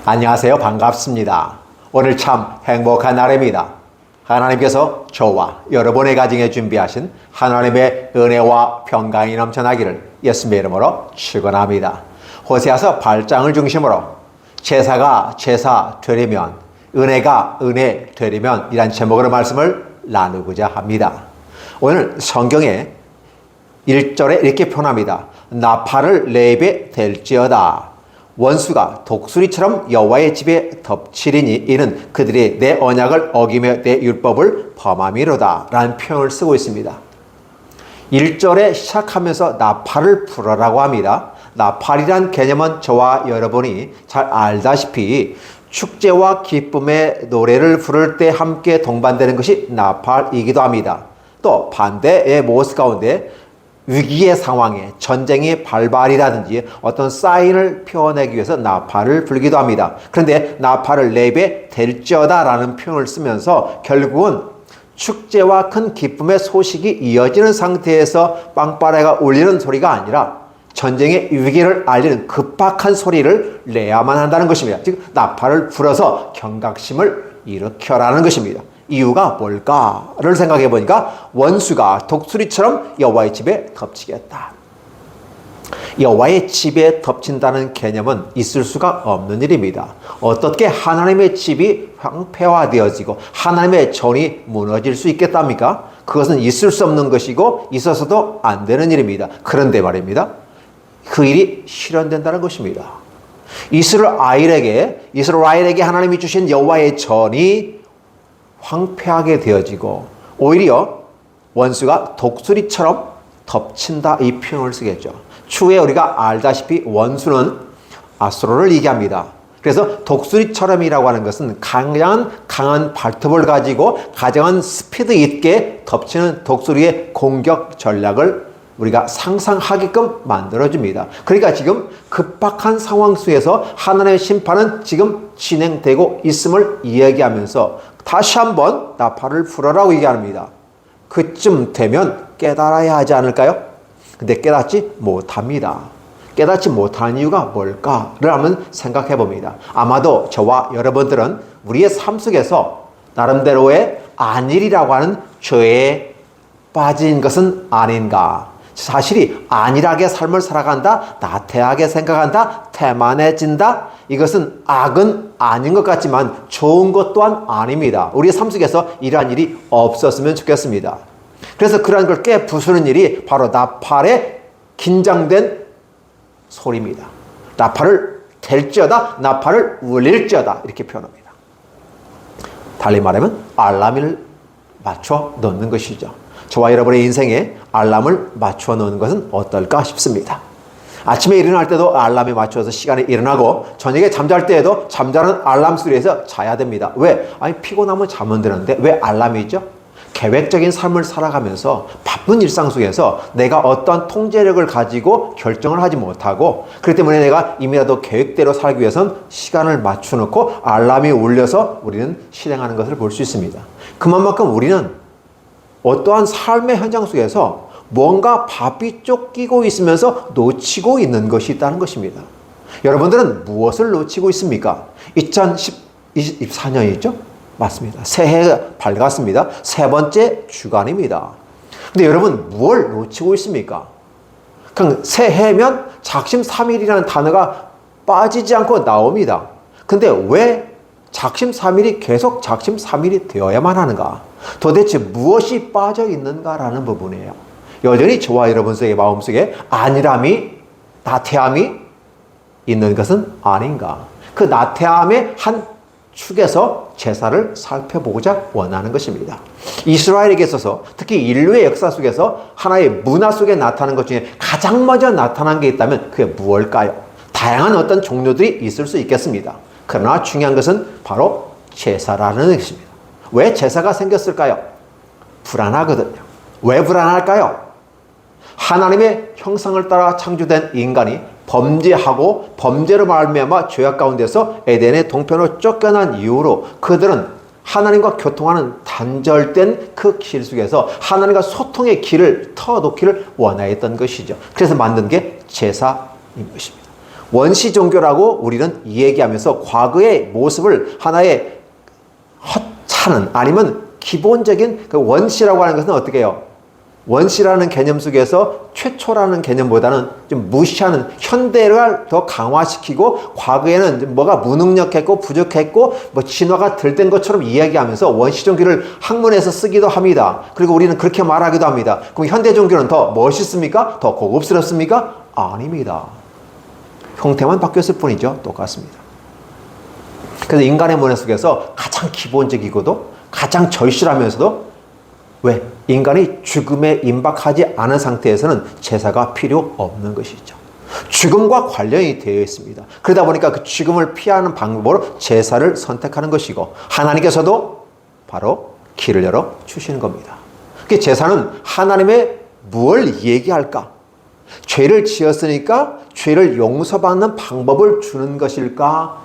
안녕하세요. 반갑습니다. 오늘 참 행복한 날입니다. 하나님께서 저와 여러분의 가정에 준비하신 하나님의 은혜와 평강이 넘쳐나기를 예수님의 이름으로 축원합니다. 호세아서 8장을 중심으로 제사가 제사 되려면, 은혜가 은혜 되려면 이란 제목으로 말씀을 나누고자 합니다. 오늘 성경에 1절에 이렇게 표현합니다. 나팔을 내 입에 댈지어다. 원수가 독수리처럼 여호와의 집에 덮치리니 이는 그들이 내 언약을 어기며 내 율법을 범함이로다 라는 표현을 쓰고 있습니다. 1절에 시작하면서 나팔을 불어라고 합니다. 나팔이란 개념은 저와 여러분이 잘 알다시피 축제와 기쁨의 노래를 부를 때 함께 동반되는 것이 나팔이기도 합니다. 또 반대의 모습 가운데 위기의 상황에 전쟁의 발발이라든지 어떤 사인을 표현하기 위해서 나팔을 불기도 합니다. 그런데 나팔을 내 입에 댈지어다 라는 표현을 쓰면서 결국은 축제와 큰 기쁨의 소식이 이어지는 상태에서 빵빠레가 울리는 소리가 아니라 전쟁의 위기를 알리는 급박한 소리를 내야만 한다는 것입니다. 즉 나팔을 불어서 경각심을 일으켜라는 것입니다. 이유가 뭘까를 생각해 보니까 원수가 독수리처럼 여호와의 집에 덮치겠다. 여호와의 집에 덮친다는 개념은 있을 수가 없는 일입니다. 어떻게 하나님의 집이 황폐화되어지고 하나님의 전이 무너질 수 있겠답니까? 그것은 있을 수 없는 것이고 있어서도 안 되는 일입니다. 그런데 말입니다. 그 일이 실현된다는 것입니다. 이스라엘에게 하나님이 주신 여호와의 전이 황폐하게 되어지고 오히려 원수가 독수리처럼 덮친다 이 표현을 쓰겠죠. 추후에 우리가 알다시피 원수는 아수르를 얘기합니다. 그래서 독수리처럼이라고 하는 것은 강한 발톱을 가지고 가장 스피드 있게 덮치는 독수리의 공격 전략을 우리가 상상하게끔 만들어줍니다. 그러니까 지금 급박한 상황 속에서 하나님의 심판은 지금 진행되고 있음을 이야기하면서 다시 한번 나팔을 불어라고 얘기합니다. 그쯤 되면 깨달아야 하지 않을까요? 근데 깨닫지 못합니다. 깨닫지 못하는 이유가 뭘까를 한번 생각해 봅니다. 아마도 저와 여러분들은 우리의 삶 속에서 나름대로의 안일이라고 하는 죄에 빠진 것은 아닌가. 사실이 안일하게 삶을 살아간다, 나태하게 생각한다, 태만해진다. 이것은 악은 아닌 것 같지만 좋은 것 또한 아닙니다. 우리의 삶 속에서 이러한 일이 없었으면 좋겠습니다. 그래서 그러한 걸 깨부수는 일이 바로 나팔의 긴장된 소리입니다. 나팔을 댈지어다, 나팔을 울릴지어다 이렇게 표현합니다. 달리 말하면 알람을 맞춰 놓는 것이죠. 저와 여러분의 인생에 알람을 맞춰 놓는 것은 어떨까 싶습니다. 아침에 일어날 때도 알람에 맞춰서 시간에 일어나고 저녁에 잠잘 때에도 잠자는 알람 소리에서 자야 됩니다. 왜? 아니 피곤하면 잠은 드는데 왜 알람이 있죠? 계획적인 삶을 살아가면서 바쁜 일상 속에서 내가 어떠한 통제력을 가지고 결정을 하지 못하고 그렇기 때문에 내가 이미라도 계획대로 살기 위해서는 시간을 맞춰놓고 알람이 울려서 우리는 실행하는 것을 볼 수 있습니다. 그만큼 우리는 어떠한 삶의 현장 속에서 뭔가 바삐 쫓기고 있으면서 놓치고 있는 것이 있다는 것입니다. 여러분들은 무엇을 놓치고 있습니까? 2024년이죠? 맞습니다. 새해가 밝았습니다. 세 번째 주간입니다. 근데 여러분 무엇을 놓치고 있습니까? 그냥 새해면 작심삼일이라는 단어가 빠지지 않고 나옵니다. 근데 왜 작심삼일이 계속 작심삼일이 되어야만 하는가? 도대체 무엇이 빠져 있는가라는 부분이에요. 여전히 저와 여러분 속의 마음속에 안일함이, 나태함이 있는 것은 아닌가? 그 나태함의 한 축에서 제사를 살펴보고자 원하는 것입니다. 이스라엘에게 있어서 특히 인류의 역사 속에서 하나의 문화 속에 나타나는 것 중에 가장 먼저 나타난 게 있다면 그게 무엇일까요? 다양한 어떤 종류들이 있을 수 있겠습니다. 그러나 중요한 것은 바로 제사라는 것입니다. 왜 제사가 생겼을까요? 불안하거든요. 왜 불안할까요? 하나님의 형상을 따라 창조된 인간이 범죄하고 범죄로 말미암아 죄악 가운데서 에덴의 동편으로 쫓겨난 이후로 그들은 하나님과 교통하는 단절된 그 길 속에서 하나님과 소통의 길을 터놓기를 원하였던 것이죠. 그래서 만든 게 제사인 것입니다. 원시 종교라고 우리는 얘기하면서 과거의 모습을 하나의 허차는 아니면 기본적인 그 원시라고 하는 것은 어떻게 해요? 원시라는 개념 속에서 최초라는 개념보다는 좀 무시하는 현대를 더 강화시키고 과거에는 뭐가 무능력했고 부족했고 뭐 진화가 덜 된 것처럼 이야기하면서 원시 종교를 학문에서 쓰기도 합니다. 그리고 우리는 그렇게 말하기도 합니다. 그럼 현대 종교는 더 멋있습니까? 더 고급스럽습니까? 아닙니다. 형태만 바뀌었을 뿐이죠. 똑같습니다. 그래서 인간의 문화 속에서 가장 기본적이고도 가장 절실하면서도 왜? 인간이 죽음에 임박하지 않은 상태에서는 제사가 필요 없는 것이죠. 죽음과 관련이 되어 있습니다. 그러다 보니까 그 죽음을 피하는 방법으로 제사를 선택하는 것이고 하나님께서도 바로 길을 열어 주시는 겁니다. 그 제사는 하나님의 무엇을 얘기할까? 죄를 지었으니까 죄를 용서받는 방법을 주는 것일까?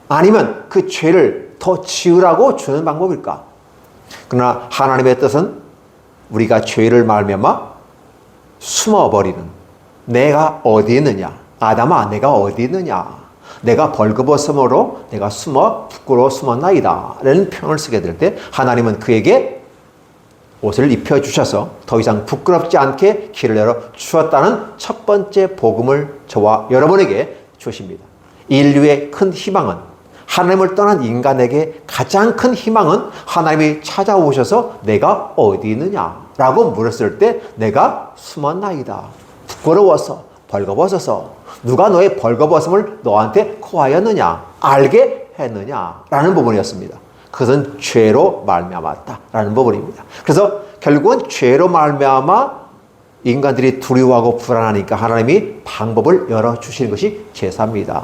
아니면 그 죄를 더 지으라고 주는 방법일까? 그러나 하나님의 뜻은 우리가 죄를 말미암아 숨어버리는 내가 어디 있느냐? 아담아 내가 어디 있느냐? 내가 벌거벗음으로 내가 숨어 부끄러워 숨었나이다 라는 표현을 쓰게 될 때 하나님은 그에게 옷을 입혀주셔서 더 이상 부끄럽지 않게 길을 열어 주었다는 첫 번째 복음을 저와 여러분에게 주십니다. 인류의 큰 희망은 하나님을 떠난 인간에게 가장 큰 희망은 하나님이 찾아오셔서 내가 어디 있느냐 라고 물었을 때 내가 숨었나이다. 부끄러워서 벌거벗어서 누가 너의 벌거벗음을 너한테 코하였느냐 알게 했느냐 라는 부분이었습니다. 그것은 죄로 말미암았다 라는 부분입니다. 그래서 결국은 죄로 말미암아 인간들이 두려워하고 불안하니까 하나님이 방법을 열어주시는 것이 제사입니다.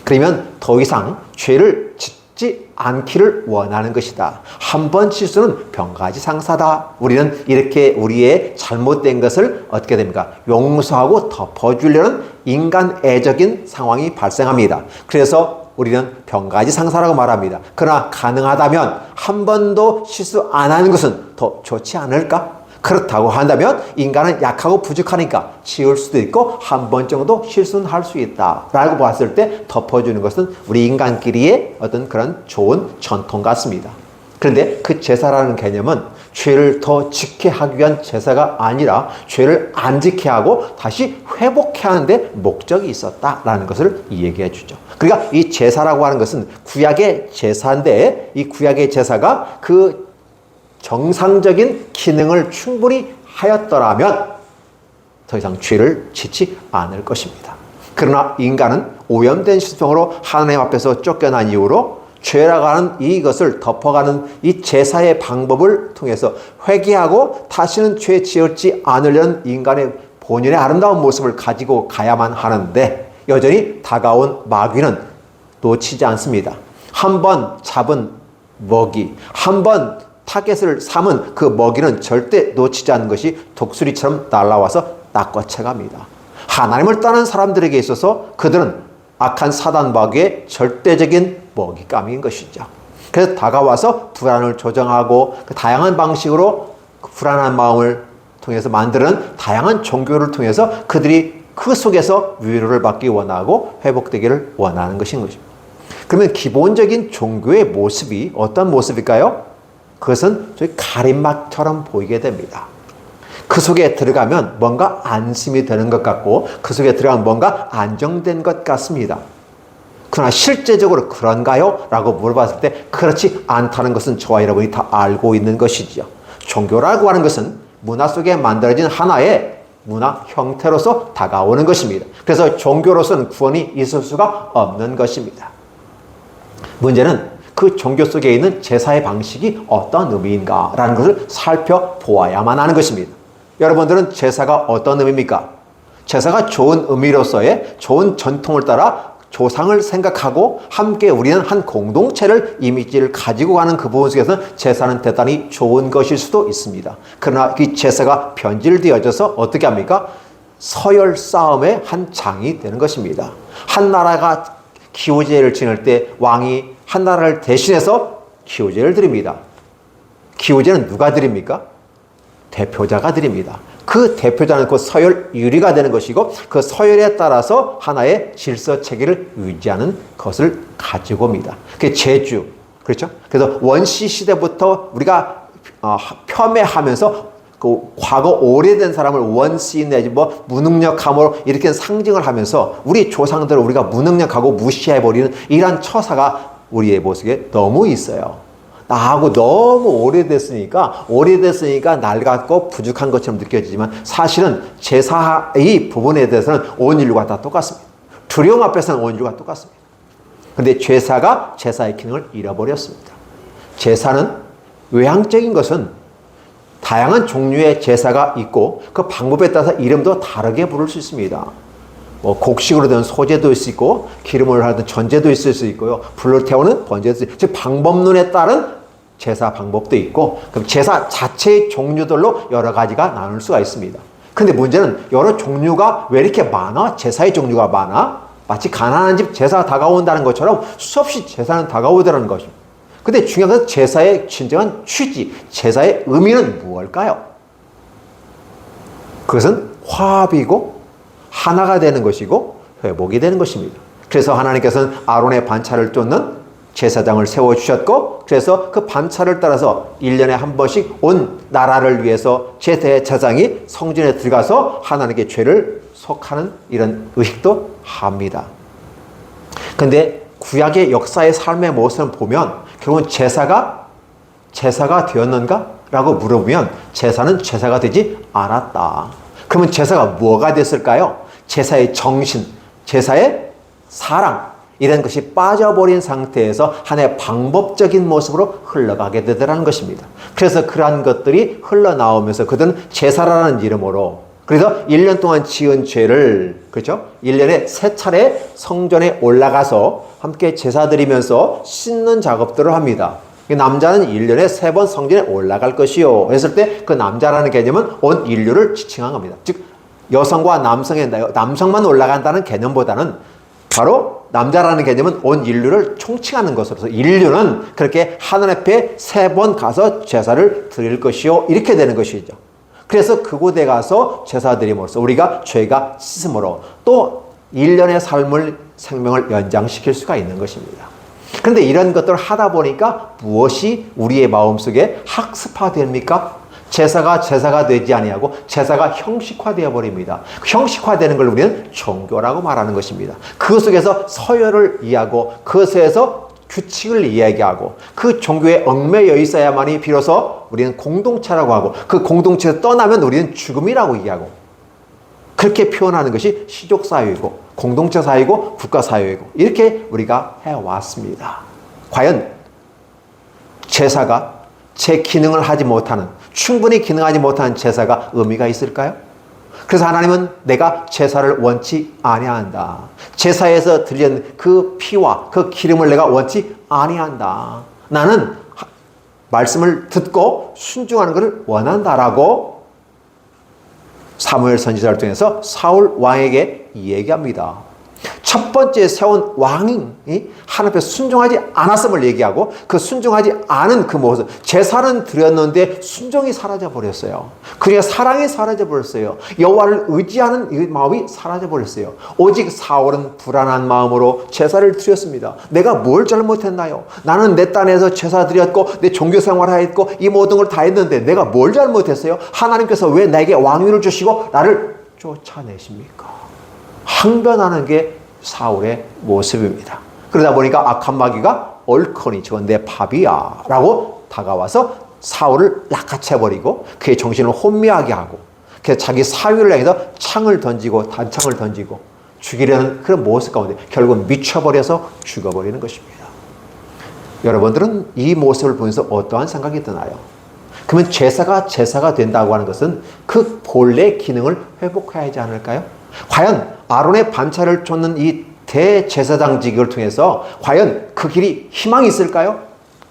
그러면 더 이상 죄를 짓지 않기를 원하는 것이다. 한 번 실수는 병가지상사다. 우리는 이렇게 우리의 잘못된 것을 어떻게 됩니까? 용서하고 덮어주려는 인간애적인 상황이 발생합니다. 그래서 우리는 병가지상사라고 말합니다. 그러나 가능하다면 한 번도 실수 안 하는 것은 더 좋지 않을까? 그렇다고 한다면 인간은 약하고 부족하니까 지을 수도 있고 한 번 정도 실수는 할 수 있다 라고 봤을 때 덮어주는 것은 우리 인간끼리의 어떤 그런 좋은 전통 같습니다. 그런데 그 제사라는 개념은 죄를 더 지게 하기 위한 제사가 아니라 죄를 안 지게 하고 다시 회복해 하는데 목적이 있었다라는 것을 얘기해 주죠. 그러니까 이 제사라고 하는 것은 구약의 제사인데 이 구약의 제사가 그 정상적인 기능을 충분히 하였더라면 더 이상 죄를 짓지 않을 것입니다. 그러나 인간은 오염된 시성으로 하나님 앞에서 쫓겨난 이후로 죄라고 하는 이것을 덮어가는 이 제사의 방법을 통해서 회개하고 다시는 죄 지었지 않으려는 인간의 본연의 아름다운 모습을 가지고 가야만 하는데 여전히 다가온 마귀는 놓치지 않습니다. 한번 잡은 먹이, 한번 타겟을 삼은 그 먹이는 절대 놓치지 않는 것이 독수리처럼 날아와서 낚아채갑니다. 하나님을 떠난 사람들에게 있어서 그들은 악한 사단 마귀의 절대적인 먹잇감인 것이죠. 그래서 다가와서 불안을 조정하고 그 다양한 방식으로 그 불안한 마음을 통해서 만드는 다양한 종교를 통해서 그들이 그 속에서 위로를 받기 원하고 회복되기를 원하는 것인 것입니다. 그러면 기본적인 종교의 모습이 어떤 모습일까요? 그것은 저희 가림막처럼 보이게 됩니다. 그 속에 들어가면 뭔가 안심이 되는 것 같고 그 속에 들어가면 뭔가 안정된 것 같습니다. 그러나 실제적으로 그런가요? 라고 물어봤을 때 그렇지 않다는 것은 저와 여러분이 다 알고 있는 것이죠. 종교라고 하는 것은 문화 속에 만들어진 하나의 문화 형태로서 다가오는 것입니다. 그래서 종교로서는 구원이 있을 수가 없는 것입니다. 문제는 그 종교 속에 있는 제사의 방식이 어떤 의미인가라는 것을 살펴보아야만 하는 것입니다. 여러분들은 제사가 어떤 의미입니까? 제사가 좋은 의미로서의 좋은 전통을 따라 조상을 생각하고 함께 우리는 한 공동체를 이미지를 가지고 가는 그 부분 속에서는 제사는 대단히 좋은 것일 수도 있습니다. 그러나 이 제사가 변질되어져서 어떻게 합니까? 서열 싸움의 한 장이 되는 것입니다. 한 나라가 기호제를 지낼 때 왕이 한 나라를 대신해서 기호제를 드립니다. 기호제는 누가 드립니까? 대표자가 드립니다. 그 대표자는 그 서열 유리가 되는 것이고 그 서열에 따라서 하나의 질서 체계를 유지하는 것을 가지고 옵니다. 그게 제주. 그렇죠? 그래서 원시 시대부터 우리가 폄훼하면서 그 과거 오래된 사람을 원시인 내지 뭐 무능력함으로 이렇게 상징을 하면서 우리 조상들을 우리가 무능력하고 무시해버리는 이러한 처사가 우리의 모습에 너무 있어요. 나하고 너무 오래됐으니까 낡았고 부족한 것처럼 느껴지지만 사실은 제사의 부분에 대해서는 온 인류가 다 똑같습니다. 두려움 앞에서는 온 인류가 똑같습니다. 그런데 제사가 제사의 기능을 잃어버렸습니다. 제사는 외향적인 것은 다양한 종류의 제사가 있고 그 방법에 따라서 이름도 다르게 부를 수 있습니다. 뭐 곡식으로 된 소제도 있을 수 있고 기름을 하든 전제도 있을 수 있고요. 불을 태우는 번제도 있고 즉 방법론에 따른 제사 방법도 있고 그럼 제사 자체의 종류들로 여러 가지가 나눌 수가 있습니다. 근데 문제는 여러 종류가 왜 이렇게 많아? 제사의 종류가 많아? 마치 가난한 집 제사가 다가온다는 것처럼 수없이 제사는 다가오더라는 것입니다. 근데 중요한 것은 제사의 진정한 취지, 제사의 의미는 무엇일까요? 그것은 화합이고 하나가 되는 것이고 회복이 되는 것입니다. 그래서 하나님께서는 아론의 반차를 쫓는 제사장을 세워주셨고 그래서 그 반차를 따라서 1년에 한 번씩 온 나라를 위해서 제사장이 성전에 들어가서 하나님께 죄를 속하는 이런 의식도 합니다. 근데 구약의 역사의 삶의 모습을 보면 결국은 제사가 되었는가? 라고 물어보면 제사는 제사가 되지 않았다. 그러면 제사가 뭐가 됐을까요? 제사의 정신, 제사의 사랑 이런 것이 빠져버린 상태에서 하나의 방법적인 모습으로 흘러가게 되더라는 것입니다. 그래서 그러한 것들이 흘러나오면서 그들은 제사라는 이름으로 그래서 1년 동안 지은 죄를 그렇죠? 1년에 3차례 성전에 올라가서 함께 제사 드리면서 씻는 작업들을 합니다. 남자는 1년에 3번 성전에 올라갈 것이요. 했을 때 그 남자라는 개념은 온 인류를 지칭한 겁니다. 즉 여성과 남성만 올라간다는 개념보다는 바로 남자라는 개념은 온 인류를 총칭하는 것으로서 인류는 그렇게 하나님 앞에 3번 가서 제사를 드릴 것이요. 이렇게 되는 것이죠. 그래서 그곳에 가서 제사 드림으로써 우리가 죄가 씻음으로 또 1년의 생명을 연장시킬 수가 있는 것입니다. 그런데 이런 것들을 하다 보니까 무엇이 우리의 마음속에 학습화됩니까? 제사가 되지 아니하고 제사가 형식화되어 버립니다. 형식화되는 걸 우리는 종교라고 말하는 것입니다. 그 속에서 서열을 이해하고 그 속에서 규칙을 이야기하고 그 종교에 얽매여 있어야만이 비로소 우리는 공동체라고 하고 그 공동체에서 떠나면 우리는 죽음이라고 이야기하고 그렇게 표현하는 것이 시족사회이고 공동체사회이고 국가사회이고 이렇게 우리가 해왔습니다. 과연 제사가 제 기능을 하지 못하는 충분히 기능하지 못하는 제사가 의미가 있을까요? 그래서 하나님은 내가 제사를 원치 아니한다. 제사에서 들리는 그 피와 그 기름을 내가 원치 아니한다. 나는 말씀을 듣고 순종하는 것을 원한다라고 사무엘 선지자를 통해서 사울 왕에게 얘기합니다. 첫 번째 세운 왕이 하나님 앞에 순종하지 않았음을 얘기하고 그 순종하지 않은 그 모습 제사는 드렸는데 순종이 사라져버렸어요. 그냥 사랑이 사라져버렸어요. 여호와를 의지하는 이 마음이 사라져버렸어요. 오직 사울은 불안한 마음으로 제사를 드렸습니다. 내가 뭘 잘못했나요? 나는 내 땅에서 제사 드렸고 내 종교생활을 했고 이 모든 걸 다 했는데 내가 뭘 잘못했어요? 하나님께서 왜 내게 왕위를 주시고 나를 쫓아내십니까? 항변하는 게 사울의 모습입니다. 그러다 보니까 악한 마귀가 얼커니 저건 내 밥이야 라고 다가와서 사울을 낚아채버리고 그의 정신을 혼미하게 하고 그래서 자기 사위를 향해서 창을 던지고 단창을 던지고 죽이려는 그런 모습 가운데 결국은 미쳐버려서 죽어버리는 것입니다. 여러분들은 이 모습을 보면서 어떠한 생각이 드나요? 그러면 제사가 된다고 하는 것은 그 본래 기능을 회복해야 하지 않을까요? 과연 아론의 반차를 쫓는 이 대제사장직을 통해서 과연 그 길이 희망이 있을까요?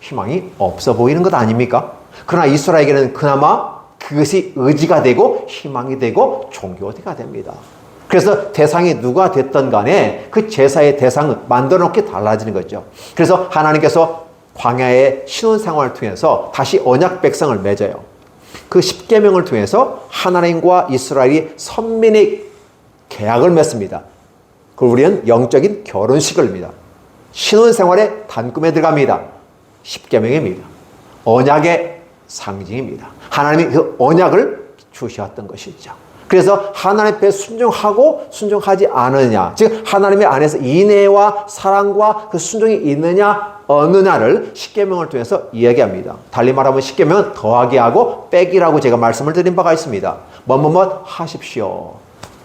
희망이 없어 보이는 것 아닙니까? 그러나 이스라엘에게는 그나마 그것이 의지가 되고 희망이 되고 종교가 됩니다. 그래서 대상이 누가 됐든 간에 그 제사의 대상을 만들어 놓게 달라지는 거죠. 그래서 하나님께서 광야의 신혼생활을 통해서 다시 언약 백성을 맺어요. 그 십계명을 통해서 하나님과 이스라엘이 선민의 계약을 맺습니다. 그걸 우리는 영적인 결혼식을 합니다. 신혼생활의 단꿈에 들어갑니다. 십계명입니다. 언약의 상징입니다. 하나님이 그 언약을 주셨던 것이죠. 그래서 하나님 앞에 순종하고 순종하지 않느냐, 즉 하나님의 안에서 인애와 사랑과 그 순종이 있느냐 어느냐를 십계명을 통해서 이야기합니다. 달리 말하면 십계명은 더하기 하고 빼기라고 제가 말씀을 드린 바가 있습니다. 뭐뭐뭐 하십시오.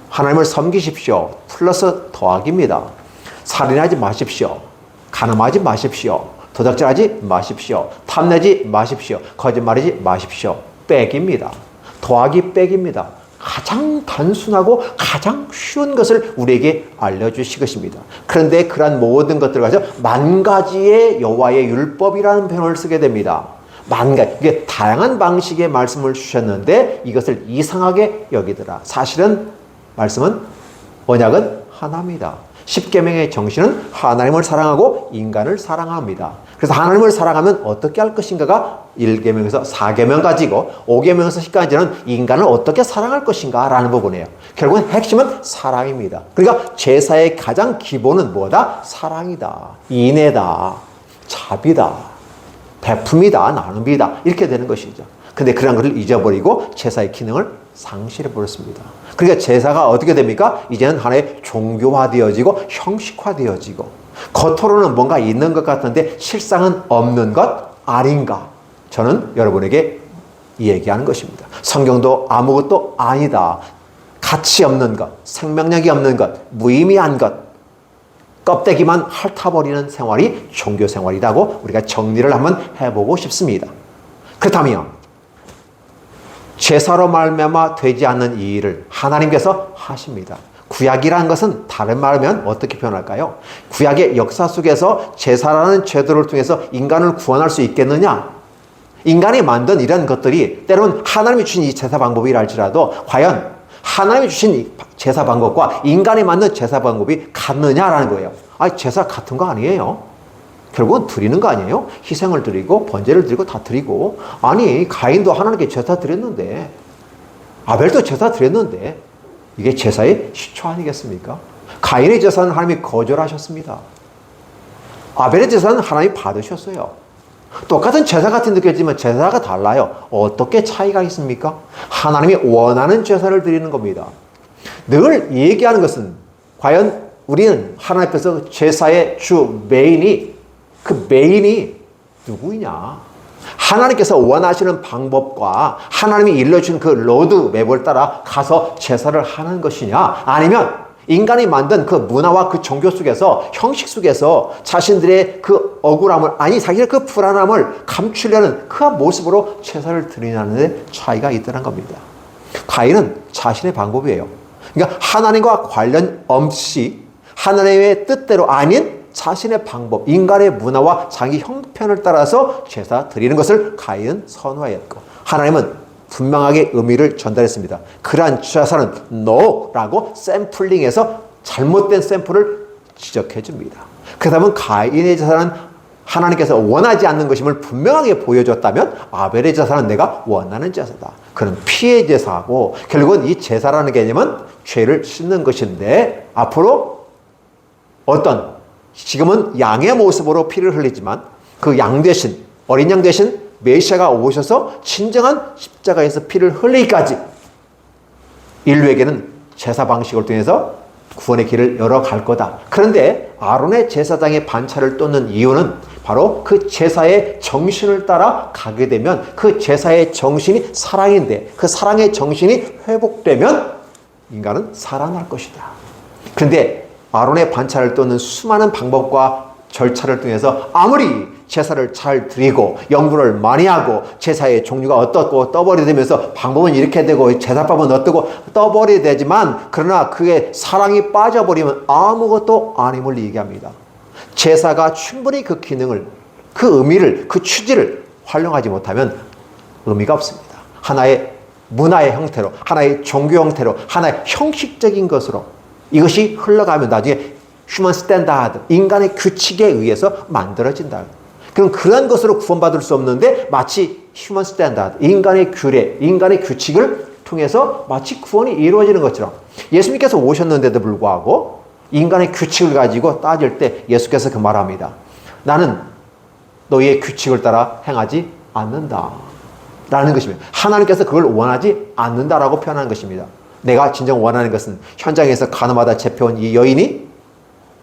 하나님을 섬기십시오. 플러스 더하기입니다. 살인하지 마십시오. 간음하지 마십시오. 도둑질하지 마십시오. 탐내지 마십시오. 거짓말하지 마십시오. 빼기입니다. 더하기 빼기입니다. 가장 단순하고 가장 쉬운 것을 우리에게 알려주실 것입니다. 그런데 그러한 모든 것들을 가지고 만 가지의 여호와의 율법이라는 표현을 쓰게 됩니다. 만 가지. 이게 다양한 방식의 말씀을 주셨는데 이것을 이상하게 여기더라. 사실은 말씀은 언약은 하나입니다. 십계명의 정신은 하나님을 사랑하고 인간을 사랑합니다. 그래서 하나님을 사랑하면 어떻게 할 것인가가 1계명에서 4계명 가지고 5계명에서 10까지는 인간을 어떻게 사랑할 것인가 라는 부분이에요. 결국은 핵심은 사랑입니다. 그러니까 제사의 가장 기본은 뭐다? 사랑이다. 인애다. 자비다. 베품이다. 나눔이다. 이렇게 되는 것이죠. 근데 그런 것을 잊어버리고 제사의 기능을 상실해버렸습니다. 그러니까 제사가 어떻게 됩니까? 이제는 하나의 종교화되어지고 형식화되어지고 겉으로는 뭔가 있는 것 같은데 실상은 없는 것 아닌가? 저는 여러분에게 얘기하는 것입니다. 성경도 아무것도 아니다. 가치 없는 것, 생명력이 없는 것, 무의미한 것, 껍데기만 핥아버리는 생활이 종교 생활이라고 우리가 정리를 한번 해보고 싶습니다. 그렇다면 제사로 말미암아 되지 않는 이 일을 하나님께서 하십니다. 구약이라는 것은 다른 말하면 어떻게 표현할까요? 구약의 역사 속에서 제사라는 제도를 통해서 인간을 구원할 수 있겠느냐? 인간이 만든 이런 것들이 때로는 하나님이 주신 이 제사 방법이라 할지라도 과연 하나님이 주신 이 제사 방법과 인간이 만든 제사 방법이 같느냐라는 거예요. 아니, 제사 같은 거 아니에요. 결국은 드리는 거 아니에요? 희생을 드리고 번제를 드리고 다 드리고. 아니, 가인도 하나님께 제사 드렸는데 아벨도 제사 드렸는데 이게 제사의 시초 아니겠습니까? 가인의 제사는 하나님이 거절하셨습니다. 아벨의 제사는 하나님이 받으셨어요. 똑같은 제사 같은 느껴지지만 제사가 달라요. 어떻게 차이가 있습니까? 하나님이 원하는 제사를 드리는 겁니다. 늘 얘기하는 것은 과연 우리는 하나님 앞에서 제사의 주 메인이 그 메인이 누구이냐? 하나님께서 원하시는 방법과 하나님이 일러주신 그 로드맵을 따라 가서 제사를 하는 것이냐? 아니면 인간이 만든 그 문화와 그 종교 속에서 형식 속에서 자신들의 그 억울함을 아니 자기의 그 불안함을 감추려는 그 모습으로 제사를 드리냐는 데 차이가 있다는 겁니다. 가인은 자신의 방법이에요. 그러니까 하나님과 관련 없이 하나님의 뜻대로 아닌 자신의 방법, 인간의 문화와 자기 형편을 따라서 제사 드리는 것을 가인은 선호하였고 하나님은 분명하게 의미를 전달했습니다. 그러한 제사는 NO라고 샘플링해서 잘못된 샘플을 지적해 줍니다. 그렇다면 가인의 제사는 하나님께서 원하지 않는 것임을 분명하게 보여줬다면 아벨의 제사는 내가 원하는 제사다. 그는 피의 제사고 결국은 이 제사라는 개념은 죄를 씻는 것인데 앞으로 어떤 지금은 양의 모습으로 피를 흘리지만 그 양 대신 어린 양 대신 메시아가 오셔서 진정한 십자가에서 피를 흘리기까지 인류에게는 제사 방식을 통해서 구원의 길을 열어갈 거다. 그런데 아론의 제사장의 반차를 쫓는 이유는 바로 그 제사의 정신을 따라 가게 되면 그 제사의 정신이 사랑인데 그 사랑의 정신이 회복되면 인간은 살아날 것이다. 그런데 아론의 반차를 쫓는 수많은 방법과 절차를 통해서 아무리 제사를 잘 드리고 연구를 많이 하고 제사의 종류가 어떻고 떠버리게 되면서 방법은 이렇게 되고 제사법은 어떻고 떠버리게 되지만 그러나 그의 사랑이 빠져버리면 아무것도 아님을 얘기합니다. 제사가 충분히 그 기능을 그 의미를 그 취지를 활용하지 못하면 의미가 없습니다. 하나의 문화의 형태로 하나의 종교 형태로 하나의 형식적인 것으로 이것이 흘러가면 나중에 휴먼 스탠다드, 인간의 규칙에 의해서 만들어진다. 그럼 그런 것으로 구원받을 수 없는데 마치 human standard, 인간의 규례, 인간의 규칙을 통해서 마치 구원이 이루어지는 것처럼 예수님께서 오셨는데도 불구하고 인간의 규칙을 가지고 따질 때 예수께서 그 말합니다. 나는 너희의 규칙을 따라 행하지 않는다. 라는 것입니다. 하나님께서 그걸 원하지 않는다라고 표현하는 것입니다. 내가 진정 원하는 것은 현장에서 가늠하다 잡혀온 이 여인이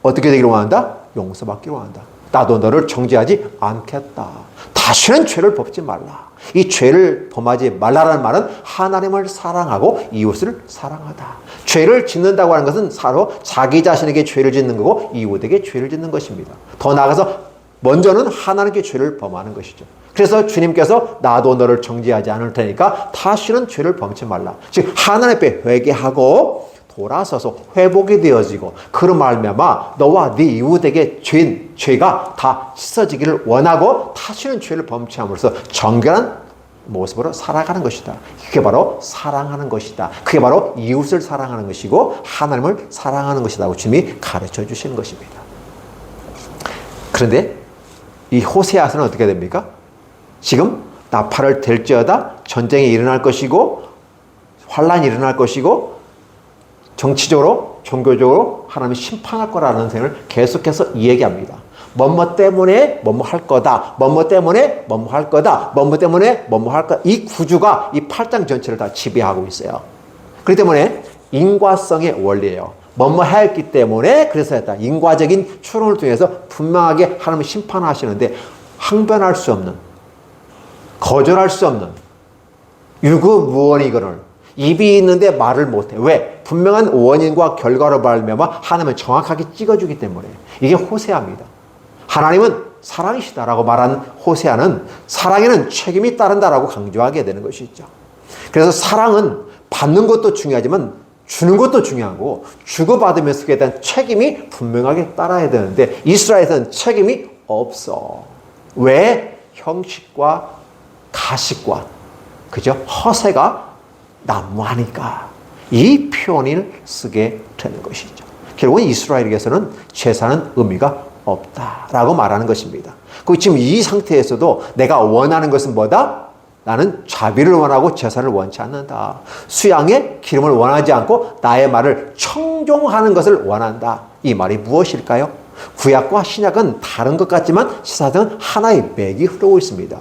어떻게 되기를 원한다? 용서받기를 원한다. 나도 너를 정죄하지 않겠다. 다시는 죄를 범지 말라. 이 죄를 범하지 말라라는 말은 하나님을 사랑하고 이웃을 사랑하다. 죄를 짓는다고 하는 것은 바로 자기 자신에게 죄를 짓는 거고 이웃에게 죄를 짓는 것입니다. 더 나아가서 먼저는 하나님께 죄를 범하는 것이죠. 그래서 주님께서 나도 너를 정죄하지 않을 테니까 다시는 죄를 범치 말라. 즉 하나님 앞에 회개하고 돌아서서 회복이 되어지고 그런 말미암아 너와 네 이웃에게 죄가 다 씻어지기를 원하고 다시는 죄를 범치 함으로써 정결한 모습으로 살아가는 것이다. 그게 바로 사랑하는 것이다. 그게 바로 이웃을 사랑하는 것이고 하나님을 사랑하는 것이라고 주님이 가르쳐 주시는 것입니다. 그런데 이 호세아서는 어떻게 됩니까? 지금 나팔을 댈지어다 전쟁이 일어날 것이고 환란이 일어날 것이고 정치적으로 종교적으로 하나님이 심판할 거라는 생을 계속해서 이야기합니다. 뭐뭐 때문에 뭐뭐 할 거다. 뭐뭐 때문에 뭐뭐 할 거다. 뭐뭐 때문에 뭐뭐 할 거다. 이 구조가 이 8장 전체를 다 지배하고 있어요. 그렇기 때문에 인과성의 원리예요. 뭐뭐 했기 때문에 그래서 했다. 인과적인 추론을 통해서 분명하게 하나님이 심판하시는데 항변할 수 없는, 거절할 수 없는 유구무원이거늘 입이 있는데 말을 못해. 왜? 분명한 원인과 결과로 말미암아 하나님은 정확하게 찍어주기 때문에. 이게 호세아입니다. 하나님은 사랑이시다라고 말한 호세아는 사랑에는 책임이 따른다라고 강조하게 되는 것이죠. 그래서 사랑은 받는 것도 중요하지만 주는 것도 중요하고 주고받으면서 그에 대한 책임이 분명하게 따라야 되는데 이스라엘에서는 책임이 없어. 왜? 형식과 가식과 그죠? 허세가 난무하니까 이 표현을 쓰게 되는 것이죠. 결국은 이스라엘에게서는 제사는 의미가 없다라고 말하는 것입니다. 그 지금 이 상태에서도 내가 원하는 것은 뭐다? 나는 자비를 원하고 제사를 원치 않는다. 수양의 기름을 원하지 않고 나의 말을 청종하는 것을 원한다. 이 말이 무엇일까요? 구약과 신약은 다른 것 같지만 사실은 하나의 맥이 흐르고 있습니다.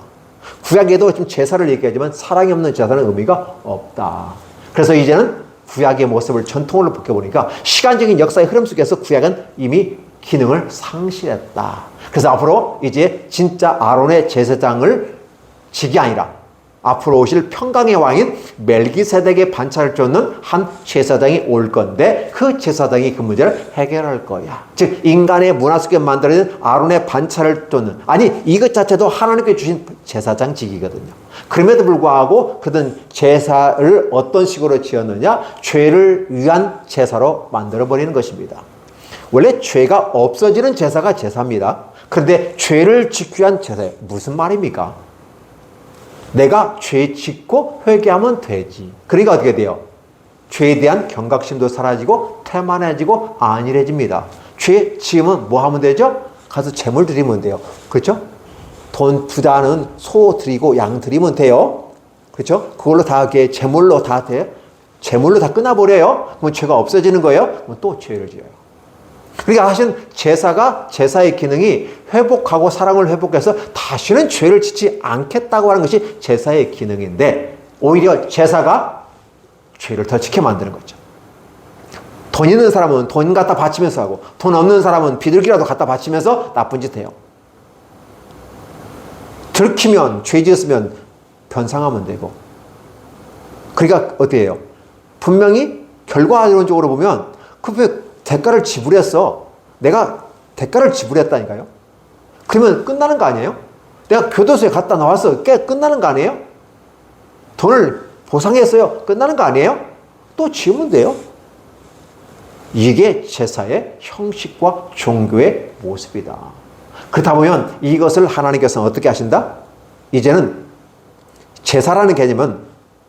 구약에도 지금 제사를 얘기하지만 사랑이 없는 제사는 의미가 없다. 그래서 이제는 구약의 모습을 전통으로 바꿔보니까 시간적인 역사의 흐름 속에서 구약은 이미 기능을 상실했다. 그래서 앞으로 이제 진짜 아론의 제사장을 직이 아니라 앞으로 오실 평강의 왕인 멜기세덱의 반차를 쫓는 한 제사장이 올 건데 그 제사장이 그 문제를 해결할 거야. 즉 인간의 문화 속에 만들어진 아론의 반차를 쫓는 아니 이것 자체도 하나님께 주신 제사장직이거든요. 그럼에도 불구하고 그든 제사를 어떤 식으로 지었느냐? 죄를 위한 제사로 만들어버리는 것입니다. 원래 죄가 없어지는 제사가 제사입니다. 그런데 죄를 짓기 위한 제사예요. 무슨 말입니까? 내가 죄 짓고 회개하면 되지. 그러니까 어떻게 돼요? 죄에 대한 경각심도 사라지고 태만해지고 안일해집니다. 죄 지으면 뭐 하면 되죠? 가서 제물 드리면 돼요. 그렇죠? 돈 부자는 소 드리고 양 드리면 돼요. 그렇죠? 그걸로 다 이렇게 제물로 다 돼. 제물로 다 끝나버려요. 그럼 죄가 없어지는 거예요. 그럼 또 죄를 지어요. 그러니까 사실은 제사의 기능이 회복하고 사랑을 회복해서 다시는 죄를 짓지 않겠다고 하는 것이 제사의 기능인데 오히려 제사가 죄를 더 지게 만드는 거죠. 돈 있는 사람은 돈 갖다 바치면서 하고 돈 없는 사람은 비둘기라도 갖다 바치면서 나쁜 짓 해요. 들키면 죄 지었으면 변상하면 되고 그러니까 어떻게 해요? 분명히 결과론적으로 보면 그 대가를 지불했어. 내가 대가를 지불했다니까요. 그러면 끝나는 거 아니에요? 내가 교도소에 갔다 나왔어. 끝나는 거 아니에요? 돈을 보상했어요. 끝나는 거 아니에요? 또 지으면 돼요. 이게 제사의 형식과 종교의 모습이다. 그렇다 보면 이것을 하나님께서는 어떻게 하신다? 이제는 제사라는 개념은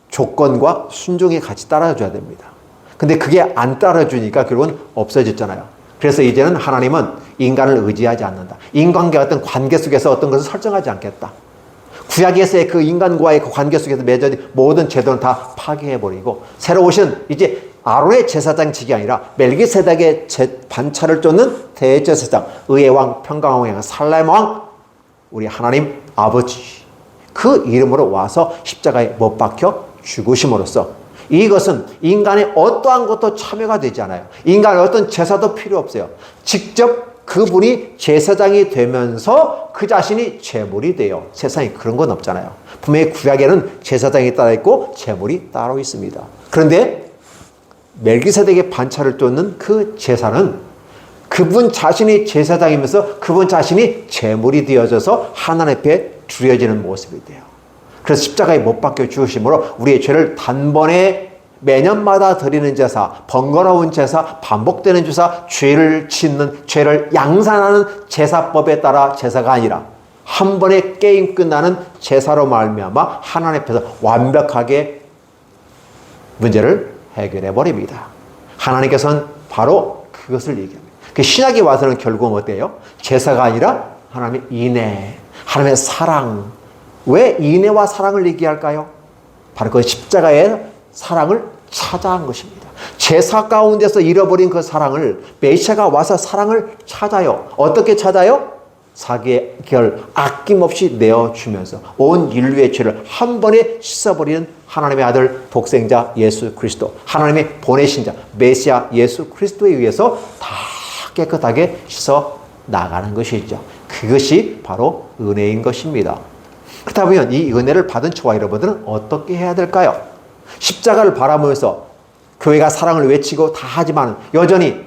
조건과 순종이 같이 따라줘야 됩니다. 근데 그게 안 따라주니까 결국은 없어졌잖아요. 그래서 이제는 하나님은 인간을 의지하지 않는다. 인간과 어떤 관계 속에서 어떤 것을 설정하지 않겠다. 구약에서의 그 인간과의 그 관계 속에서 맺어진 모든 제도는 다 파괴해버리고 새로 오신 이제 아론의 제사장직이 아니라 멜기세덱의 반차를 쫓는 대제사장, 의의 왕, 평강의 왕, 살렘 왕, 우리 하나님 아버지 그 이름으로 와서 십자가에 못 박혀 죽으심으로써 이것은 인간의 어떠한 것도 참여가 되지 않아요. 인간의 어떤 제사도 필요 없어요. 직접 그분이 제사장이 되면서 그 자신이 제물이 돼요. 세상에 그런 건 없잖아요. 분명히 구약에는 제사장이 따로 있고 제물이 따로 있습니다. 그런데 멜기세덱의 반차를 쫓는 그 제사는 그분 자신이 제사장이면서 그분 자신이 제물이 되어져서 하나님 앞에 드려지는 모습이 돼요. 그래서 십자가에 못 박혀 죽으심으로 우리의 죄를 단번에 매년마다 드리는 제사, 번거로운 제사, 반복되는 제사, 죄를 짓는, 죄를 양산하는 제사법에 따라 제사가 아니라 한 번에 게임 끝나는 제사로 말미암아 하나님 앞에서 완벽하게 문제를 해결해 버립니다. 하나님께서는 바로 그것을 얘기합니다. 그 신약에 와서는 결국은 어때요? 제사가 아니라 하나님의 인애, 하나님의 사랑. 왜 인애와 사랑을 얘기할까요? 바로 그 십자가의 사랑을 찾아한 것입니다. 제사 가운데서 잃어버린 그 사랑을 메시아가 와서 사랑을 찾아요. 어떻게 찾아요? 자기의 결 아낌없이 내어주면서 온 인류의 죄를 한 번에 씻어버리는 하나님의 아들 독생자 예수 그리스도, 하나님의 보내신 자 메시아 예수 그리스도에 의해서 다 깨끗하게 씻어 나가는 것이죠. 그것이 바로 은혜인 것입니다. 그렇다면 이 은혜를 받은 저와 여러분들은 어떻게 해야 될까요? 십자가를 바라보면서 교회가 사랑을 외치고 다 하지만 여전히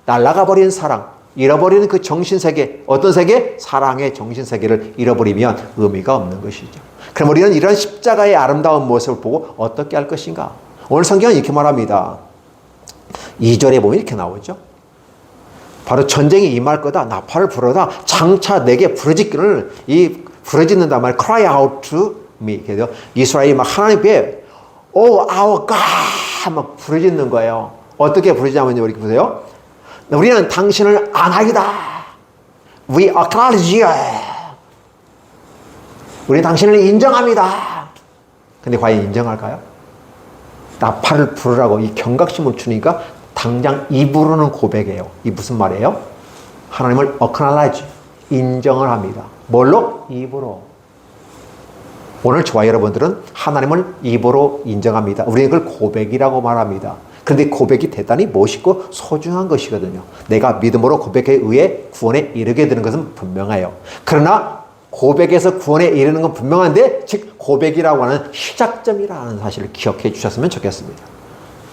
날아가 버리는 사랑, 잃어버리는 그 정신세계, 어떤 세계? 사랑의 정신세계를 잃어버리면 의미가 없는 것이죠. 그럼 우리는 이런 십자가의 아름다운 모습을 보고 어떻게 할 것인가? 오늘 성경은 이렇게 말합니다. 2절에 보면 이렇게 나오죠. 바로 전쟁이 임할 거다. 나팔을 불어다. 장차 내게 부르짖기를 이 부르짖는다 말 cry out to me. 그래서 이스라엘이 막 하나님 앞에 Oh our God 막 부르짖는 거예요. 어떻게 부르짖냐면요. 이렇게 보세요. 우리는 당신을 안하이다. We acknowledge you. 우리는 당신을 인정합니다. 근데 과연 인정할까요? 나팔을 부르라고 이 경각심을 주니까 당장 입으로는 고백해요. 이 무슨 말이에요? 하나님을 acknowledge, 인정을 합니다. 뭘로? 입으로. 오늘 저와 여러분들은 하나님을 입으로 인정합니다. 우리는 그걸 고백이라고 말합니다. 그런데 고백이 대단히 멋있고 소중한 것이거든요. 내가 믿음으로 고백에 의해 구원에 이르게 되는 것은 분명해요. 그러나 고백에서 구원에 이르는 건 분명한데 즉 고백이라고 하는 시작점이라는 사실을 기억해 주셨으면 좋겠습니다.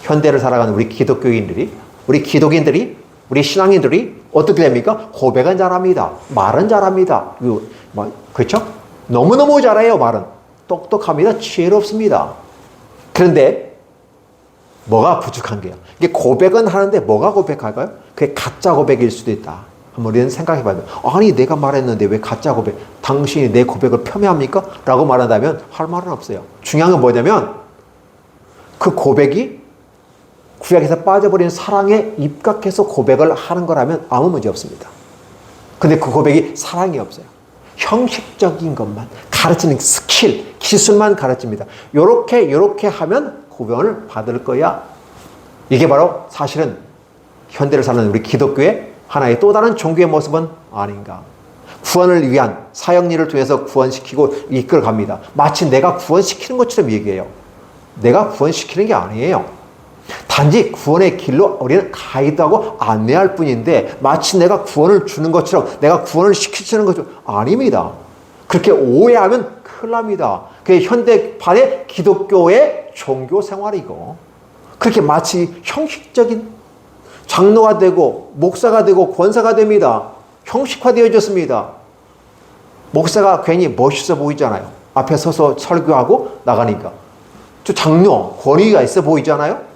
현대를 살아가는 우리 기독교인들이, 우리 기독인들이, 우리 신앙인들이 어떻게 됩니까? 고백은 잘합니다. 말은 잘합니다. 그렇죠? 너무너무 잘해요. 말은. 똑똑합니다. 지혜롭습니다. 그런데 뭐가 부족한 게요? 이게 고백은 하는데 뭐가 고백할까요? 그게 가짜 고백일 수도 있다. 한번 우리는 생각해봐요. 아니 내가 말했는데 왜 가짜 고백? 당신이 내 고백을 폄훼합니까? 라고 말한다면 할 말은 없어요. 중요한 건 뭐냐면 그 고백이 구약에서 빠져버린 사랑에 입각해서 고백을 하는 거라면 아무 문제 없습니다. 근데 그 고백이 사랑이 없어요. 형식적인 것만 가르치는 스킬, 기술만 가르칩니다. 요렇게 하면 구원을 받을 거야. 이게 바로 사실은 현대를 사는 우리 기독교의 하나의 또 다른 종교의 모습은 아닌가. 구원을 위한 사역일을 통해서 구원시키고 이끌어갑니다. 마치 내가 구원시키는 것처럼 얘기해요. 내가 구원시키는 게 아니에요. 단지 구원의 길로 우리는 가이드하고 안내할 뿐인데 마치 내가 구원을 주는 것처럼 내가 구원을 시키는 것처럼 아닙니다. 그렇게 오해하면 큰일 납니다. 그게 현대판의 기독교의 종교 생활이고 그렇게 마치 형식적인 장로가 되고 목사가 되고 권사가 됩니다. 형식화되어졌습니다. 목사가 괜히 멋있어 보이잖아요. 앞에 서서 설교하고 나가니까. 저 장로 권위가 있어 보이잖아요.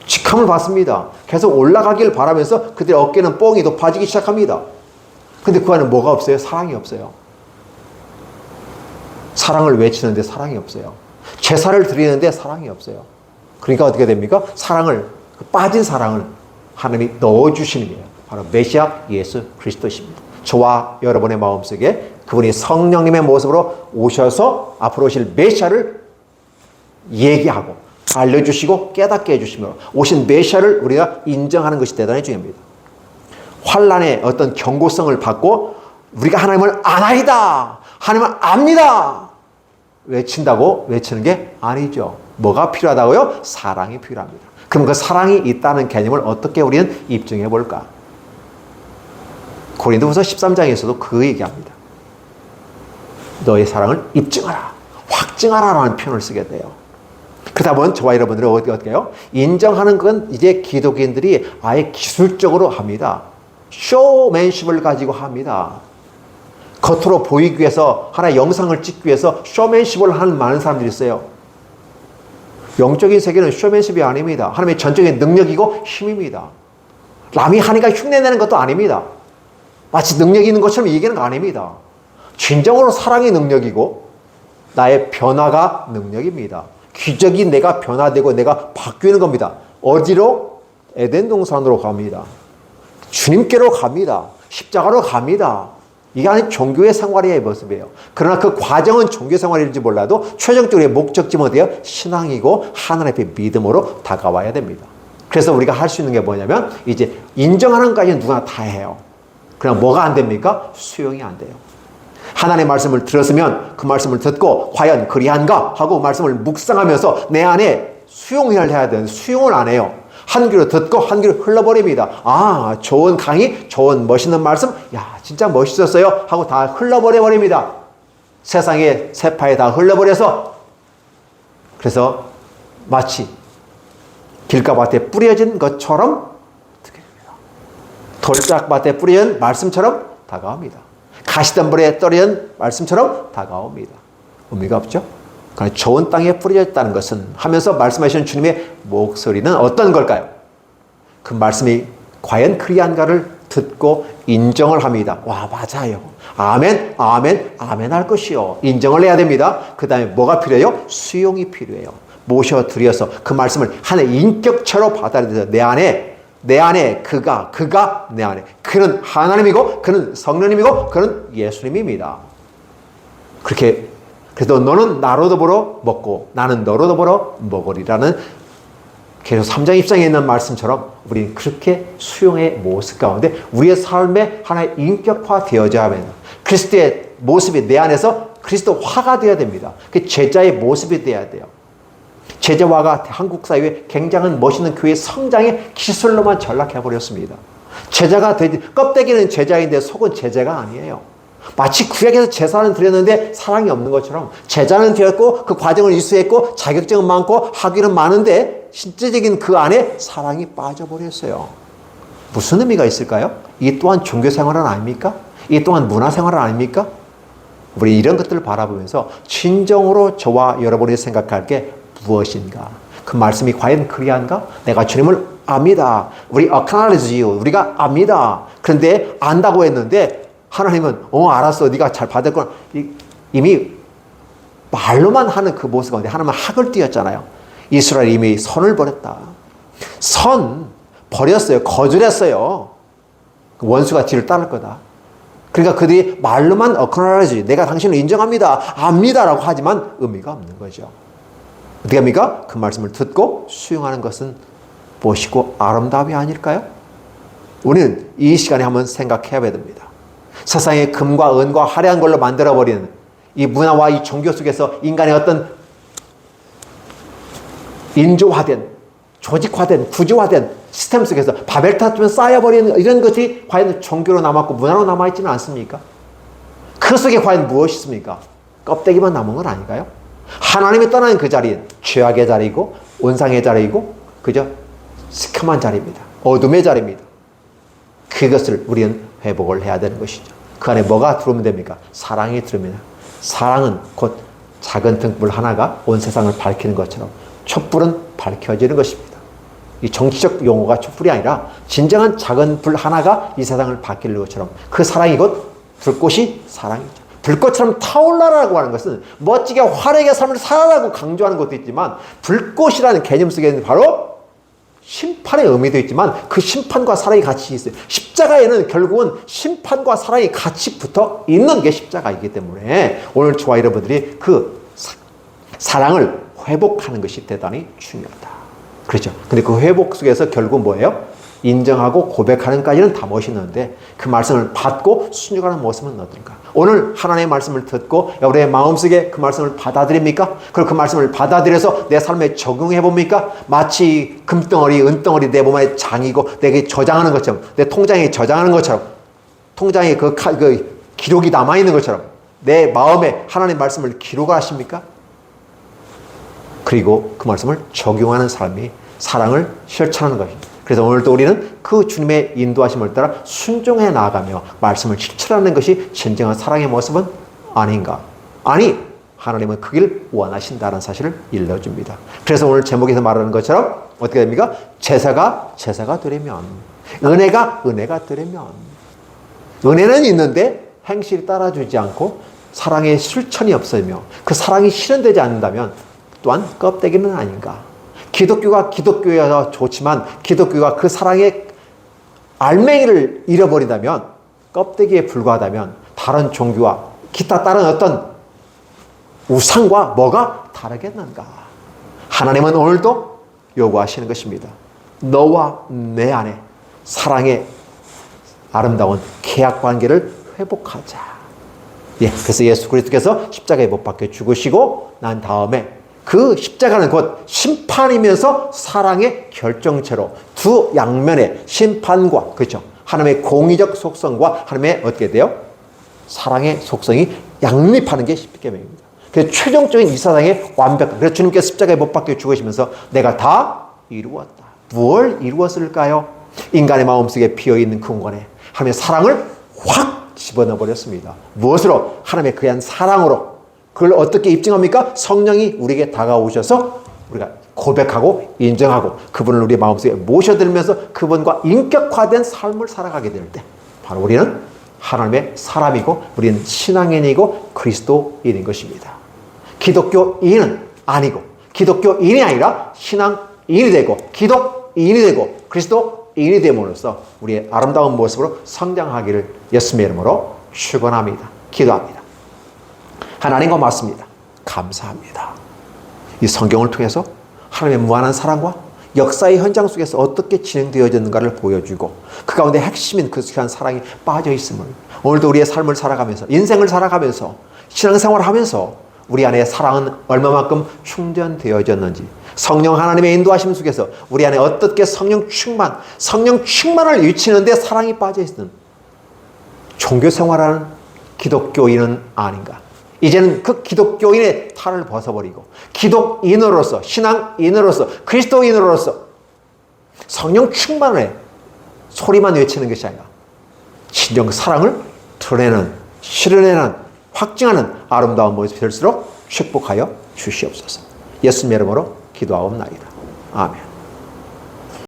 직함을 받습니다. 계속 올라가기를 바라면서 그들의 어깨는 뽕이 높아지기 시작합니다. 근데 그 안에 뭐가 없어요? 사랑이 없어요. 사랑을 외치는데 사랑이 없어요. 제사를 드리는데 사랑이 없어요. 그러니까 어떻게 됩니까? 사랑을, 빠진 사랑을 하나님이 넣어주시는 거예요. 바로 메시아 예수 그리스도십니다. 저와 여러분의 마음속에 그분이 성령님의 모습으로 오셔서 앞으로 오실 메시아를 얘기하고 알려주시고 깨닫게 해주시며 오신 메시아를 우리가 인정하는 것이 대단히 중요합니다. 환란의 어떤 경고성을 받고 우리가 하나님을 아나이다, 하나님을 압니다 외친다고 외치는 게 아니죠. 뭐가 필요하다고요? 사랑이 필요합니다. 그럼 그 사랑이 있다는 개념을 어떻게 우리는 입증해 볼까? 고린도후서 13장에서도 그 얘기합니다. 너의 사랑을 입증하라, 확증하라라는 표현을 쓰게 돼요. 그러다 보면 저와 여러분들은 어떻게 해요? 인정하는 건 이제 기독인들이 아예 기술적으로 합니다. 쇼맨십을 가지고 합니다. 겉으로 보이기 위해서 하나의 영상을 찍기 위해서 쇼맨십을 하는 많은 사람들이 있어요. 영적인 세계는 쇼맨십이 아닙니다. 하나님의 전적인 능력이고 힘입니다. 남이 하니까 흉내내는 것도 아닙니다. 마치 능력이 있는 것처럼 얘기하는 거 아닙니다. 진정으로 사랑이 능력이고 나의 변화가 능력입니다. 기적이 내가 변화되고 내가 바뀌는 겁니다. 어디로? 에덴 동산으로 갑니다. 주님께로 갑니다. 십자가로 갑니다. 이게 아니 종교의 생활의 모습이에요. 그러나 그 과정은 종교 생활일지 몰라도 최종적으로 목적지 뭐예요? 신앙이고 하나님 앞에 믿음으로 다가와야 됩니다. 그래서 우리가 할 수 있는 게 뭐냐면 이제 인정하는 것까지는 누구나 다 해요. 그럼 뭐가 안 됩니까? 수용이 안 돼요. 하나님의 말씀을 들었으면 그 말씀을 듣고 과연 그리한가 하고 말씀을 묵상하면서 내 안에 수용을 해야 되는데 수용을 안 해요. 한 귀로 듣고 한 귀로 흘러버립니다. 아, 좋은 강의, 좋은 멋있는 말씀, 야 진짜 멋있었어요 하고 다 흘러버려버립니다. 세상의 세파에 다 흘러버려서 그래서 마치 길가밭에 뿌려진 것처럼 어떻게 됩니다. 돌짝밭에 뿌려진 말씀처럼 다가옵니다. 가시덤불에 떨어진 말씀처럼 다가옵니다. 의미가 없죠? 그러나 좋은 땅에 뿌려졌다는 것은 하면서 말씀하시는 주님의 목소리는 어떤 걸까요? 그 말씀이 과연 그리한가를 듣고 인정을 합니다. 와 맞아요. 아멘 아멘 아멘 할 것이요. 인정을 해야 됩니다. 그 다음에 뭐가 필요해요? 수용이 필요해요. 모셔드려서 그 말씀을 하나의 인격체로 받아들여서 내 안에 그가 내 안에 그는 하나님이고 그는 성령님이고 그는 예수님입니다. 그렇게 그래도 너는 나로 더불어 먹고 나는 너로 더불어 먹으리라는 계속 3장 입장에 있는 말씀처럼 우리는 그렇게 수용의 모습 가운데 우리의 삶에 하나의 인격화 되어져야 합니다. 그리스도의 모습이 내 안에서 그리스도화가 되어야 됩니다. 그 제자의 모습이 되어야 돼요. 제자화가 한국 사회에 굉장한 멋있는 교회 성장의 기술로만 전락해버렸습니다. 제자가 되지 껍데기는 제자인데 속은 제자가 아니에요. 마치 구약에서 제사는 드렸는데 사랑이 없는 것처럼 제자는 되었고 그 과정을 이수했고 자격증은 많고 학위는 많은데 실제적인 그 안에 사랑이 빠져버렸어요. 무슨 의미가 있을까요? 이 또한 종교생활은 아닙니까? 이 또한 문화생활은 아닙니까? 우리 이런 것들을 바라보면서 진정으로 저와 여러분이 생각할 게 무엇인가? 그 말씀이 과연 그리한가? 내가 주님을 압니다. 우리 acknowledge you. 우리가 압니다. 그런데 안다고 했는데 하나님은 알았어. 네가 잘 받을 거야. 이미 말로만 하는 그 모습 가운데 하나님은 학을 띄었잖아요. 이스라엘이 이미 선을 버렸다. 선 버렸어요. 거절했어요. 원수가 뒤를 따를 거다. 그러니까 그들이 말로만 acknowledge, 내가 당신을 인정합니다. 압니다라고 하지만 의미가 없는 거죠. 어떻게 합니까? 그 말씀을 듣고 수용하는 것은 무엇이고 아름다움이 아닐까요? 우리는 이 시간에 한번 생각해야 됩니다. 세상의 금과 은과 화려한 걸로 만들어버리는 이 문화와 이 종교 속에서 인간의 어떤 인조화된, 조직화된, 구조화된 시스템 속에서 바벨탑처럼 쌓여버리는 이런 것이 과연 종교로 남았고 문화로 남아있지는 않습니까? 그 속에 과연 무엇이 있습니까? 껍데기만 남은 건 아닌가요? 하나님이 떠나는 그 자리는 죄악의 자리이고 온상의 자리이고 그저 시커먼 자리입니다. 어둠의 자리입니다. 그것을 우리는 회복을 해야 되는 것이죠. 그 안에 뭐가 들어오면 됩니까? 사랑이 들어옵니다. 사랑은 곧 작은 등불 하나가 온 세상을 밝히는 것처럼 촛불은 밝혀지는 것입니다. 이 정치적 용어가 촛불이 아니라 진정한 작은 불 하나가 이 세상을 밝히는 것처럼 그 사랑이 곧 불꽃이 사랑이죠. 불꽃처럼 타올라라고 하는 것은 멋지게 화려하게 삶을 살아라고 강조하는 것도 있지만 불꽃이라는 개념 속에는 바로 심판의 의미도 있지만 그 심판과 사랑이 같이 있어요. 십자가에는 결국은 심판과 사랑이 같이 붙어 있는 게 십자가이기 때문에 오늘 저와 여러분들이 그 사랑을 회복하는 것이 대단히 중요하다. 그렇죠. 근데 그 회복 속에서 결국 뭐예요? 인정하고 고백하는까지는 다 멋있는데 그 말씀을 받고 순종하는 모습은 어떨까? 오늘 하나님의 말씀을 듣고 우리의 마음속에 그 말씀을 받아들입니까? 그리고 그 말씀을 받아들여서 내 삶에 적용해 봅니까? 마치 금덩어리, 은덩어리 내 몸에 장이고 내게 저장하는 것처럼, 내 통장에 저장하는 것처럼, 통장에 그 기록이 남아있는 것처럼 내 마음에 하나님의 말씀을 기록하십니까? 그리고 그 말씀을 적용하는 삶이 사랑을 실천하는 것입니다. 그래서 오늘도 우리는 그 주님의 인도하심을 따라 순종해 나아가며 말씀을 실천하는 것이 진정한 사랑의 모습은 아닌가? 아니, 하나님은 그 길을 원하신다는 사실을 일러줍니다. 그래서 오늘 제목에서 말하는 것처럼 어떻게 됩니까? 제사가 되려면, 은혜가 되려면, 은혜는 있는데 행실이 따라주지 않고 사랑의 실천이 없으며 그 사랑이 실현되지 않는다면 또한 껍데기는 아닌가? 기독교가 기독교여서 좋지만 기독교가 그 사랑의 알맹이를 잃어버린다면, 껍데기에 불과하다면 다른 종교와 기타 다른 어떤 우상과 뭐가 다르겠는가? 하나님은 오늘도 요구하시는 것입니다. 너와 내 안에 사랑의 아름다운 계약 관계를 회복하자. 그래서 예수 그리스도께서 십자가에 못 박혀 죽으시고 난 다음에 그 십자가는 곧 심판이면서 사랑의 결정체로 두 양면의 심판과, 그렇죠, 하나님의 공의적 속성과 하나님의 어떻게 돼요? 사랑의 속성이 양립하는 게 십계명입니다. 그래서 최종적인 이 사랑의 완벽한, 그래서 주님께서 십자가에 못 박혀 죽으시면서 내가 다 이루었다. 무엇을 이루었을까요? 인간의 마음속에 비어있는 그 공간에 하나님의 사랑을 확 집어넣어 버렸습니다. 무엇으로? 하나님의 그한 사랑으로. 그걸 어떻게 입증합니까? 성령이 우리에게 다가오셔서 우리가 고백하고 인정하고 그분을 우리 마음속에 모셔들면서 그분과 인격화된 삶을 살아가게 될 때 바로 우리는 하나님의 사람이고 우리는 신앙인이고 그리스도인인 것입니다. 기독교인은 아니고 기독교인이 아니라 신앙인이 되고 기독인이 되고 그리스도인이 됨으로써 우리의 아름다운 모습으로 성장하기를 예수님의 이름으로 축원합니다. 기도합니다. 하나님 고맙습니다. 감사합니다. 이 성경을 통해서 하나님의 무한한 사랑과 역사의 현장 속에서 어떻게 진행되어졌는가를 보여주고 그 가운데 핵심인 그 귀한 사랑이 빠져 있음을 오늘도 우리의 삶을 살아가면서 인생을 살아가면서 신앙생활을 하면서 우리 안에 사랑은 얼마만큼 충전되어졌는지 성령 하나님의 인도하심 속에서 우리 안에 어떻게 성령 충만을 유치하는데 사랑이 빠져 있는 종교생활하는 기독교인은 아닌가? 이제는 그 기독교인의 탈을 벗어버리고 기독인으로서 신앙인으로서 그리스도인으로서 성령 충만을 소리만 외치는 것이 아니라 진정 사랑을 드러내는 실현해내는 확증하는 아름다운 모습이 될수록 축복하여 주시옵소서. 예수님의 이름으로 기도하옵나이다. 아멘.